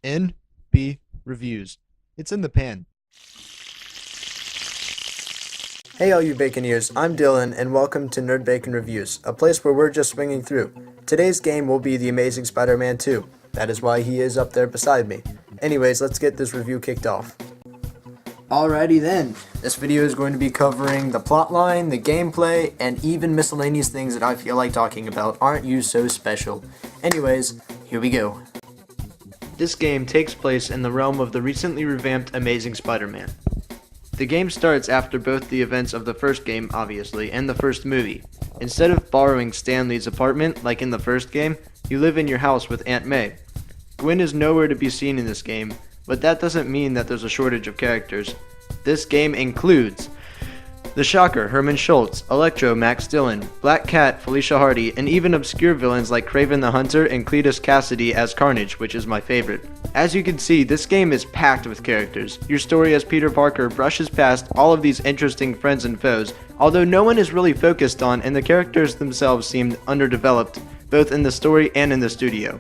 NB Reviews. It's in the pan. Hey all you Baconeers, I'm Dylan and welcome to Nerd Bacon Reviews, a place where we're just swinging through. Today's game will be The Amazing Spider-Man 2. That is why he is up there beside me. Anyways, let's get this review kicked off. Alrighty then, this video is going to be covering the plotline, the gameplay, and even miscellaneous things that I feel like talking about. Aren't you so special? Anyways, here we go. This game takes place in the realm of the recently revamped Amazing Spider-Man. The game starts after both the events of the first game, obviously, and the first movie. Instead of borrowing Stan Lee's apartment, like in the first game, you live in your house with Aunt May. Gwen is nowhere to be seen in this game, but that doesn't mean that there's a shortage of characters. This game includes the Shocker, Herman Schultz, Electro, Max Dillon, Black Cat, Felicia Hardy, and even obscure villains like Kraven the Hunter and Cletus Cassidy as Carnage, which is my favorite. As you can see, this game is packed with characters. Your story as Peter Parker brushes past all of these interesting friends and foes, although no one is really focused on, and the characters themselves seemed underdeveloped, both in the story and in the studio.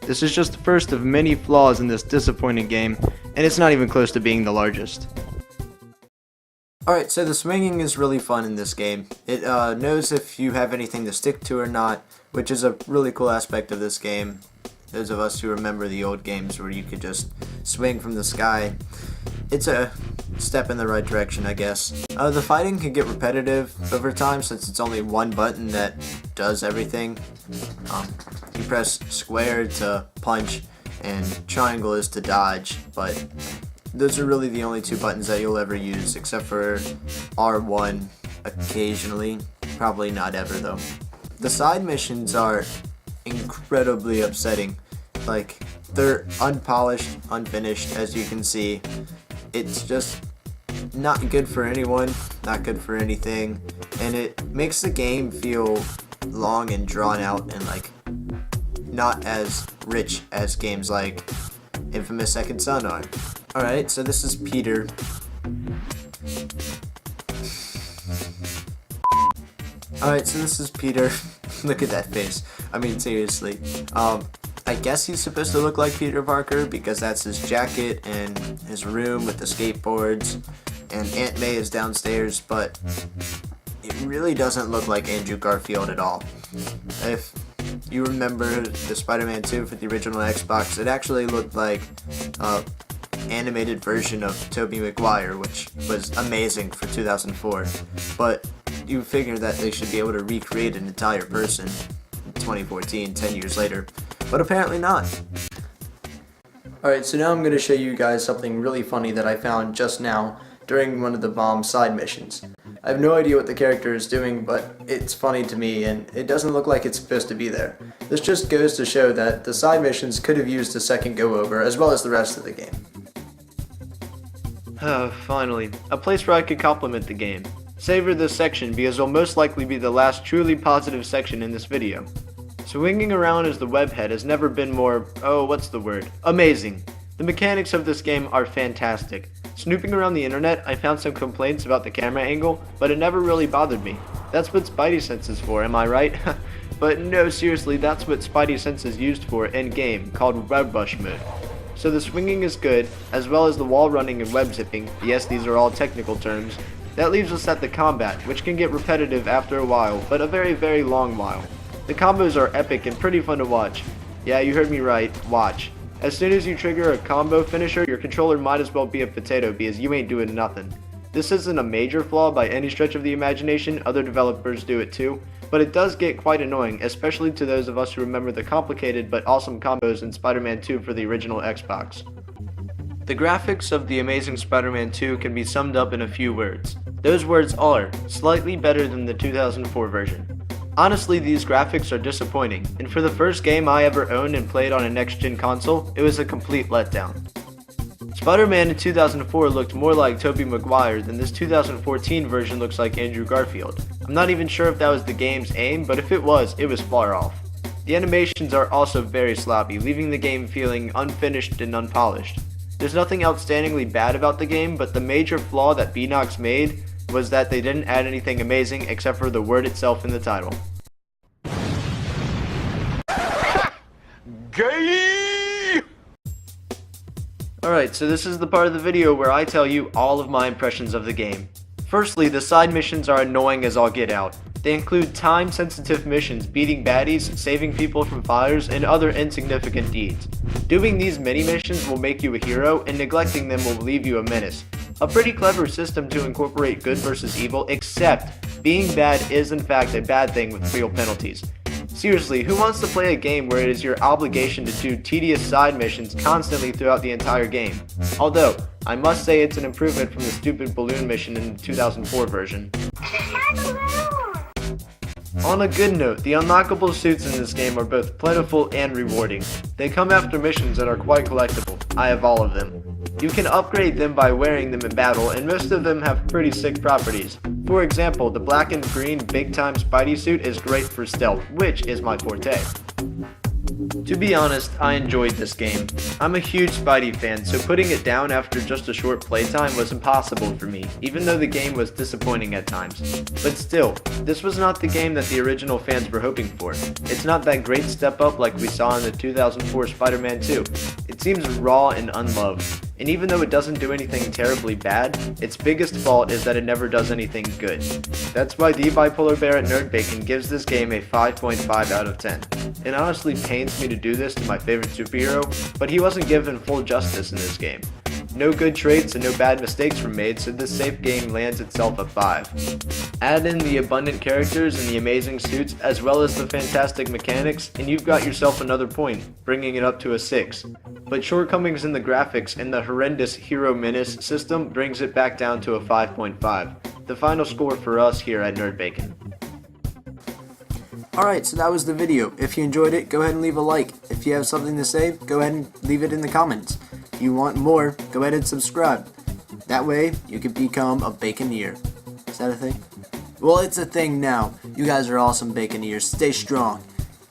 This is just the first of many flaws in this disappointing game, and it's not even close to being the largest. Alright, so the swinging is really fun in this game. It knows if you have anything to stick to or not, which is a really cool aspect of this game. Those of us who remember the old games where you could just swing from the sky, it's a step in the right direction, I guess. The fighting can get repetitive over time since it's only one button that does everything. You press square to punch and triangle is to dodge, but those are really the only two buttons that you'll ever use, except for R1 occasionally. Probably not ever, though. The side missions are incredibly upsetting. Like, they're unpolished, unfinished, as you can see. It's just not good for anyone, not good for anything, and it makes the game feel long and drawn out and, like, not as rich as games like Infamous Second Son are. Alright, so this is Peter. Alright, so this is Peter. Look at that face. I mean, seriously. I guess he's supposed to look like Peter Parker because that's his jacket and his room with the skateboards, and Aunt May is downstairs, but it really doesn't look like Andrew Garfield at all. If you remember the Spider-Man 2 for the original Xbox, it actually looked like animated version of Tobey Maguire, which was amazing for 2004, but you figure that they should be able to recreate an entire person in 2014, 10 years later, but apparently not. Alright, so now I'm going to show you guys something really funny that I found just now during one of the bomb side missions. I have no idea what the character is doing, but it's funny to me, and it doesn't look like it's supposed to be there. This just goes to show that the side missions could have used a second go-over, as well as the rest of the game. Finally, a place where I could compliment the game. Savor this section because it'll most likely be the last truly positive section in this video. Swinging around as the webhead has never been more, amazing. The mechanics of this game are fantastic. Snooping around the internet, I found some complaints about the camera angle, but it never really bothered me. That's what Spidey sense is for, am I right? But no, seriously, that's what Spidey sense is used for in-game, called web rush mode. So the swinging is good, as well as the wall running and web zipping. Yes, these are all technical terms. That leaves us at the combat, which can get repetitive after a while, but a very, very long while. The combos are epic and pretty fun to watch. Yeah, you heard me right, watch. As soon as you trigger a combo finisher, your controller might as well be a potato because you ain't doing nothing. This isn't a major flaw by any stretch of the imagination, other developers do it too, but it does get quite annoying, especially to those of us who remember the complicated but awesome combos in Spider-Man 2 for the original Xbox. The graphics of The Amazing Spider-Man 2 can be summed up in a few words. Those words are, slightly better than the 2004 version. Honestly, these graphics are disappointing, and for the first game I ever owned and played on a next-gen console, it was a complete letdown. Spider-Man in 2004 looked more like Tobey Maguire than this 2014 version looks like Andrew Garfield. I'm not even sure if that was the game's aim, but if it was far off. The animations are also very sloppy, leaving the game feeling unfinished and unpolished. There's nothing outstandingly bad about the game, but the major flaw that Beanox made was that they didn't add anything amazing except for the word itself in the title. Gay! Alright, so this is the part of the video where I tell you all of my impressions of the game. Firstly, the side missions are annoying as all get out. They include time-sensitive missions beating baddies, saving people from fires, and other insignificant deeds. Doing these mini-missions will make you a hero, and neglecting them will leave you a menace. A pretty clever system to incorporate good versus evil, except being bad is in fact a bad thing with real penalties. Seriously, who wants to play a game where it is your obligation to do tedious side missions constantly throughout the entire game? Although, I must say it's an improvement from the stupid balloon mission in the 2004 version. On a good note, the unlockable suits in this game are both plentiful and rewarding. They come after missions that are quite collectible. I have all of them. You can upgrade them by wearing them in battle, and most of them have pretty sick properties. For example, the black and green big time Spidey suit is great for stealth, which is my forte. To be honest, I enjoyed this game. I'm a huge Spidey fan, so putting it down after just a short playtime was impossible for me, even though the game was disappointing at times. But still, this was not the game that the original fans were hoping for. It's not that great step up like we saw in the 2004 Spider-Man 2. It seems raw and unloved, and even though it doesn't do anything terribly bad, its biggest fault is that it never does anything good. That's why the Bipolar Bear at Nerd Bacon gives this game a 5.5 out of 10. It honestly pains me to do this to my favorite superhero, but he wasn't given full justice in this game. No good traits and no bad mistakes were made, so this safe game lands itself a 5. Add in the abundant characters and the amazing suits, as well as the fantastic mechanics, and you've got yourself another point, bringing it up to a 6. But shortcomings in the graphics and the horrendous hero menace system brings it back down to a 5.5. The final score for us here at Nerd Bacon. Alright, so that was the video. If you enjoyed it, go ahead and leave a like. If you have something to say, go ahead and leave it in the comments. If you want more, go ahead and subscribe. That way, you can become a Baconeer. Is that a thing? Well, it's a thing now. You guys are awesome Baconeers. Stay strong.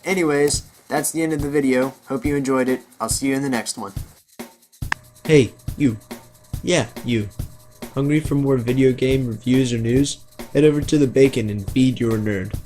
Anyways, that's the end of the video. Hope you enjoyed it. I'll see you in the next one. Hey, you. Yeah, you. Hungry for more video game reviews or news? Head over to the Bacon and feed your nerd.